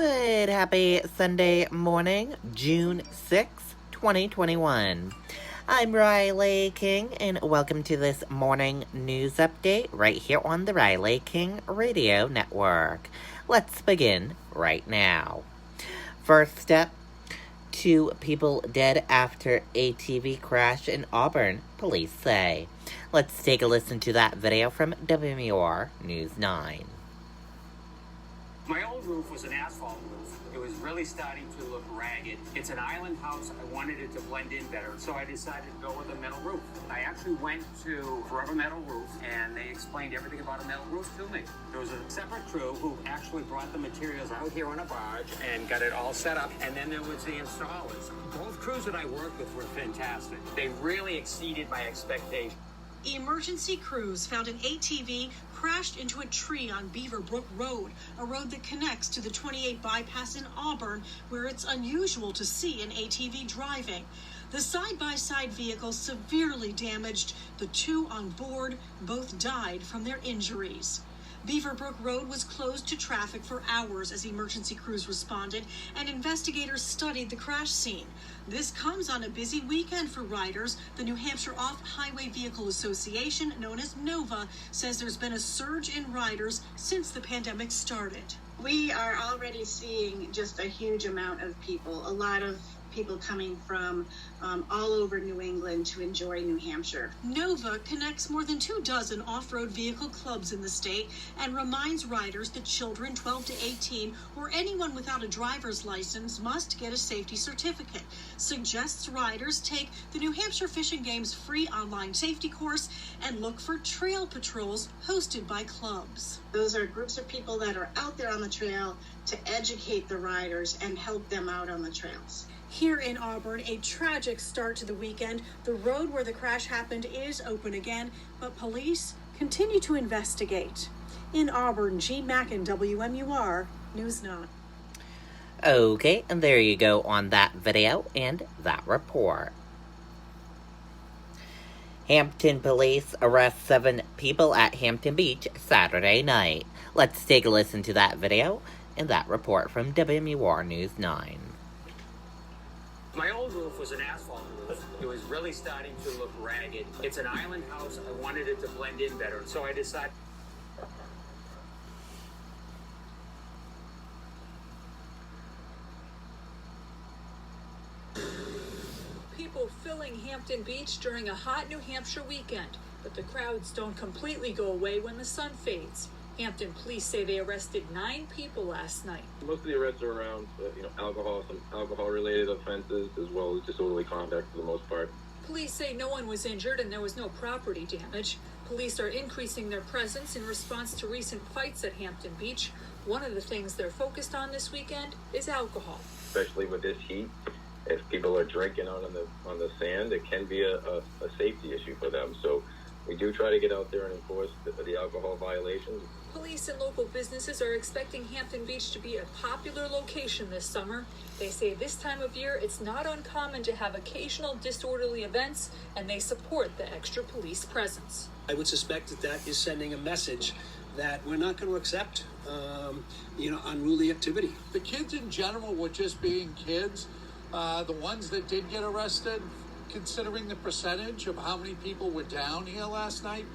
Good, happy Sunday morning, June 6th, 2021. I'm Riley King, and welcome to this morning news update right here on the Riley King Radio Network. Let's begin right now. First up, 2 people dead after ATV crash in Auburn, police say. Let's take a listen to that video from WMUR News 9. My old roof was an asphalt roof. It was really starting to look ragged. It's an island house. I wanted it to blend in better, so I decided to go with a metal roof. I actually went to Forever Metal Roof, and they explained everything about a metal roof to me. There was a separate crew who actually brought the materials out here on a barge and got it all set up, and then there was the installers. Both crews that I worked with were fantastic. They really exceeded my expectations. Emergency crews found an ATV crashed into a tree on Beaverbrook Road, a road that connects to the 28 bypass in Auburn, where it's unusual to see an ATV driving. The side-by-side vehicle severely damaged. The 2 on board both died from their injuries. Beaverbrook Road was closed to traffic for hours as emergency crews responded, and investigators studied the crash scene. This comes on a busy weekend for riders. The New Hampshire Off-Highway Vehicle Association, known as NOVA, says there's been a surge in riders since the pandemic started. We are already seeing just a huge amount of people, a lot of people coming from all over New England to enjoy New Hampshire. NOVA connects more than 24 off-road vehicle clubs in the state and reminds riders that children 12 to 18 or anyone without a driver's license must get a safety certificate. Suggests riders take the New Hampshire Fish and Game's free online safety course and look for trail patrols hosted by clubs. Those are groups of people that are out there on the trail to educate the riders and help them out on the trails. Here in Auburn, a tragic start to the weekend. The road where the crash happened is open again, but police continue to investigate. In Auburn, Jean Mackin, WMUR News 9. Okay, and there you go on that video and that report. Hampton police arrest 7 people at Hampton Beach Saturday night. Let's take a listen to that video and that report from WMUR News 9. My old roof was an asphalt roof. It was really starting to look ragged. It's an island house. I wanted it to blend in better, so I decided. People filling Hampton Beach during a hot New Hampshire weekend, but the crowds don't completely go away when the sun fades. Hampton police say they arrested 9 people last night. Most of the arrests are around, alcohol, some alcohol-related offenses, as well as disorderly conduct for the most part. Police say no one was injured and there was no property damage. Police are increasing their presence in response to recent fights at Hampton Beach. One of the things they're focused on this weekend is alcohol. Especially with this heat, if people are drinking out on the sand, it can be a safety issue for them. So we do try to get out there and enforce the alcohol violations. Police and local businesses are expecting Hampton Beach to be a popular location this summer. They say this time of year it's not uncommon to have occasional disorderly events, and they support the extra police presence. I would suspect that is sending a message that we're not going to accept, unruly activity. The kids in general were just being kids. The ones that did get arrested, considering the percentage of how many people were down here last night,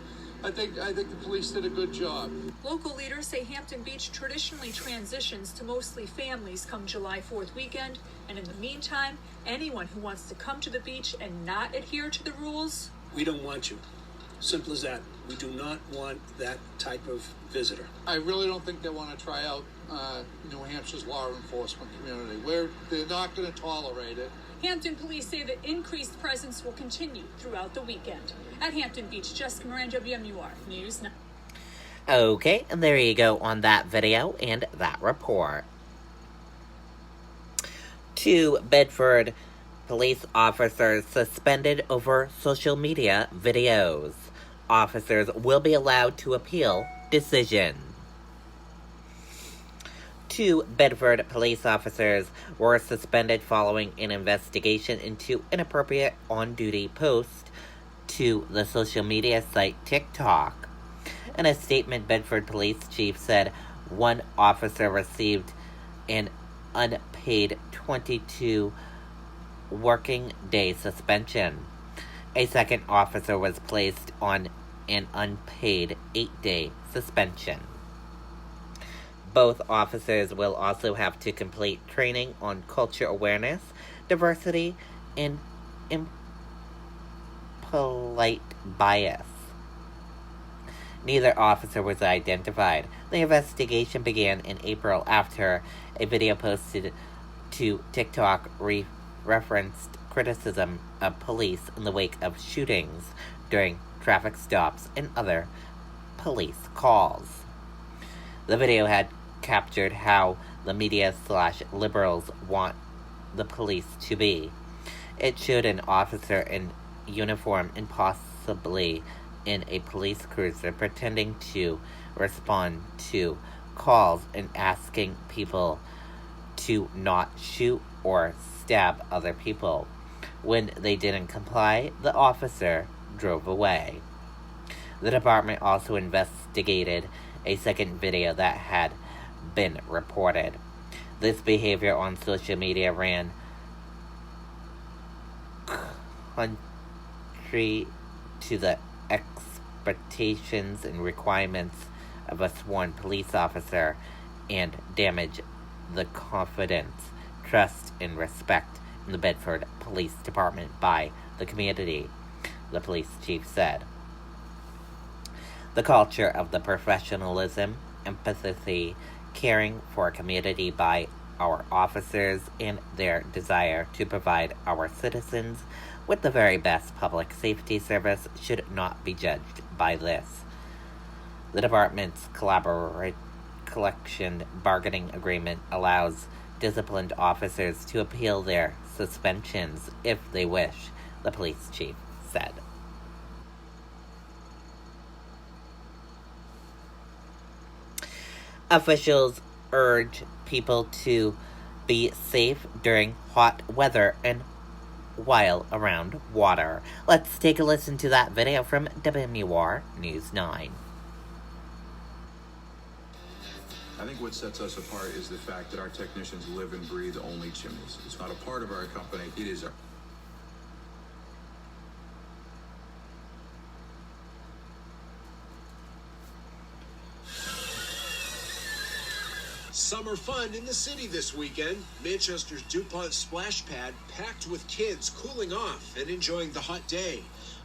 I think the police did a good job. Local leaders say Hampton Beach traditionally transitions to mostly families come July 4th weekend, and in the meantime, anyone who wants to come to the beach and not adhere to the rules, we don't want you. Simple as that. We do not want that type of visitor. I really don't think they want to try out New Hampshire's law enforcement community. They're not going to tolerate it. Hampton police say the increased presence will continue throughout the weekend. At Hampton Beach, Jessica Moran, WMUR News 9. Okay, and there you go on that video and that report. 2 Bedford police officers suspended over social media videos. Officers will be allowed to appeal decision. 2 Bedford police officers were suspended following an investigation into inappropriate on-duty posts to the social media site TikTok. In a statement, Bedford Police Chief said one officer received an unpaid 22 working day suspension. A second officer was placed on an unpaid 8-day suspension. Both officers will also have to complete training on culture awareness, diversity, and impolite bias. Neither officer was identified. The investigation began in April after a video posted to TikTok referenced criticism of police in the wake of shootings during traffic stops and other police calls. The video had captured how the media/liberals want the police to be. It showed an officer in uniform and possibly in a police cruiser pretending to respond to calls and asking people to not shoot or stab other people. When they didn't comply, the officer drove away. The department also investigated a second video that had been reported. This behavior on social media ran contrary to the expectations and requirements of a sworn police officer and damaged the confidence, trust, and respect in the Bedford Police Department by the community, the police chief said. The culture of the professionalism, empathy, caring for a community by our officers, and their desire to provide our citizens with the very best public safety service should not be judged by this. The department's collection bargaining agreement allows disciplined officers to appeal their suspensions if they wish, the police chief said. Officials urge people to be safe during hot weather and while around water. Let's take a listen to that video from WMUR News 9. I think what sets us apart is the fact that our technicians live and breathe only chimneys. It's not a part of our company. It is our... Summer fun in the city this weekend. Manchester's DuPont Splash Pad packed with kids cooling off and enjoying the hot day.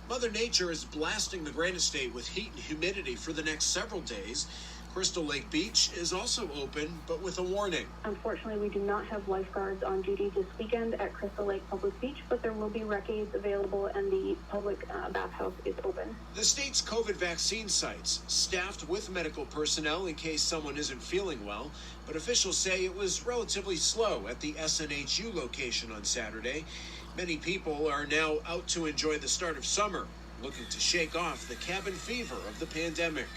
Mother Nature is blasting the Grand Estate with heat and humidity for the next several days. Crystal Lake Beach is also open, but with a warning. Unfortunately, we do not have lifeguards on duty this weekend at Crystal Lake Public Beach, but there will be recaids available and the public bathhouse is open. The state's COVID vaccine sites staffed with medical personnel in case someone isn't feeling well, but officials say it was relatively slow at the SNHU location on Saturday. Many people are now out to enjoy the start of summer, looking to shake off the cabin fever of the pandemic.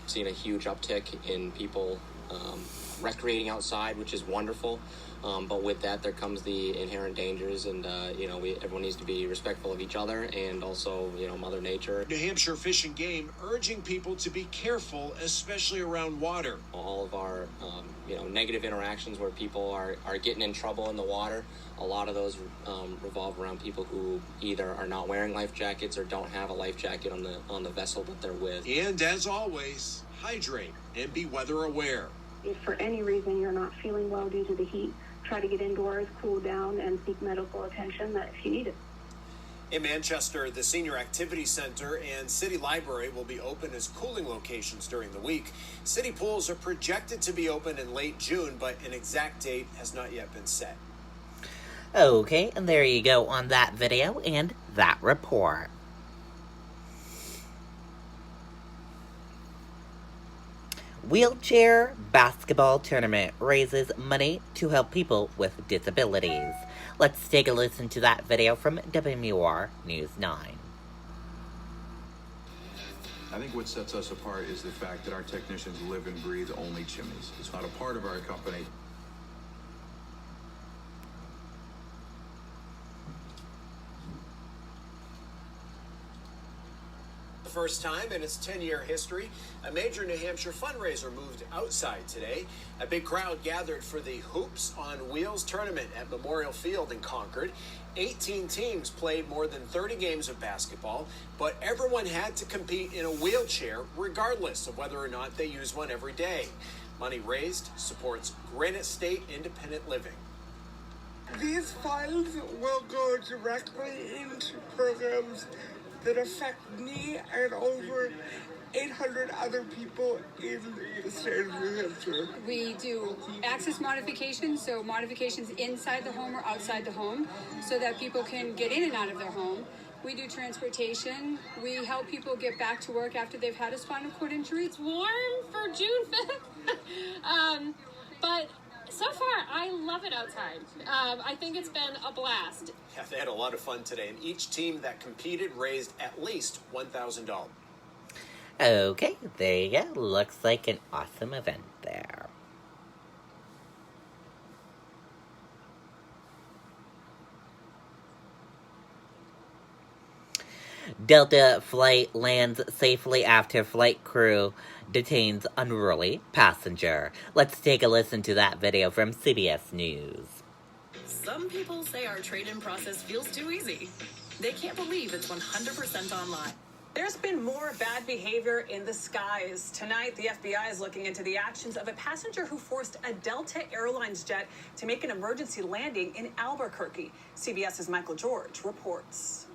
Seen a huge uptick in people recreating outside, which is wonderful. But with that, there comes the inherent dangers, and everyone needs to be respectful of each other and also, Mother Nature. New Hampshire Fish and Game urging people to be careful, especially around water. All of our, negative interactions where people are getting in trouble in the water, a lot of those revolve around people who either are not wearing life jackets or don't have a life jacket on the vessel that they're with. And as always, hydrate and be weather aware. If for any reason you're not feeling well due to the heat, try to get indoors, cool down, and seek medical attention if you need it. In Manchester, the Senior Activity Center and City Library will be open as cooling locations during the week. City pools are projected to be open in late June, but an exact date has not yet been set. Okay, and there you go on that video and that report. Wheelchair basketball tournament raises money to help people with disabilities. Let's take a listen to that video from WMUR News 9. I think what sets us apart is the fact that our technicians live and breathe only chimneys. It's not a part of our company. the first time in its 10-year history, a major New Hampshire fundraiser moved outside today. A big crowd gathered for the Hoops on Wheels tournament at Memorial Field in Concord. 18 teams played more than 30 games of basketball, but everyone had to compete in a wheelchair regardless of whether or not they use one every day. Money raised supports Granite State Independent Living. These funds will go directly into programs that affect me and over 800 other people in the state of New Hampshire. We do access modifications, so modifications inside the home or outside the home, so that people can get in and out of their home. We do transportation. We help people get back to work after they've had a spinal cord injury. It's warm for June 5th, but so far, I love it outside. I think it's been a blast. Yeah, they had a lot of fun today, and each team that competed raised at least $1,000. Okay, there you go. Looks like an awesome event there. Delta flight lands safely after flight crew detains unruly passenger. Let's take a listen to that video from CBS News. Some people say our trade-in process feels too easy. They can't believe it's 100% online. There's been more bad behavior in the skies. Tonight, the FBI is looking into the actions of a passenger who forced a Delta Airlines jet to make an emergency landing in Albuquerque. CBS's Michael George reports.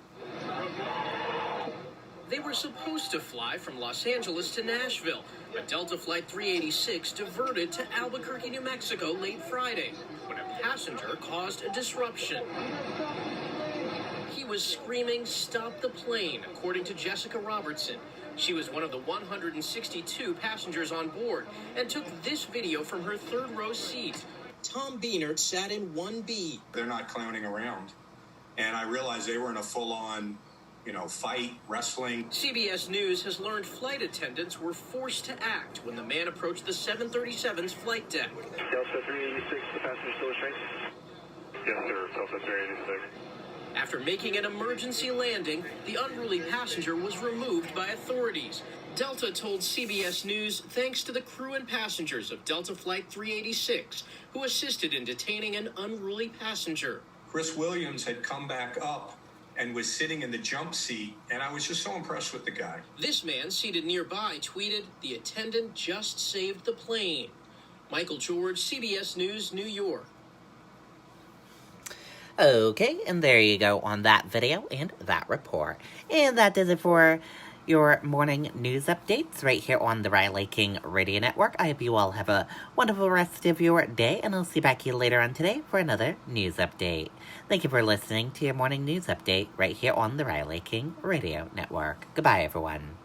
They were supposed to fly from Los Angeles to Nashville. A Delta Flight 386 diverted to Albuquerque, New Mexico late Friday when a passenger caused a disruption. He was screaming, "Stop the plane," according to Jessica Robertson. She was one of the 162 passengers on board and took this video from her third row seat. Tom Beanert sat in 1B. They're not clowning around. And I realized they were in a full-on, fight, wrestling. CBS News has learned flight attendants were forced to act when the man approached the 737's flight deck. Delta 386, the passenger still restrained? Yes, sir. Delta 386. After making an emergency landing, the unruly passenger was removed by authorities. Delta told CBS News thanks to the crew and passengers of Delta Flight 386 who assisted in detaining an unruly passenger. Chris Williams had come back up and was sitting in the jump seat, and I was just so impressed with the guy. This man seated nearby tweeted, "The attendant just saved the plane." Michael George, CBS News, New York. Okay, and there you go on that video and that report. And that does it for your morning news updates right here on the Riley King Radio Network. I hope you all have a wonderful rest of your day, and I'll see you back here later on today for another news update. Thank you for listening to your morning news update right here on the Riley King Radio Network. Goodbye, everyone.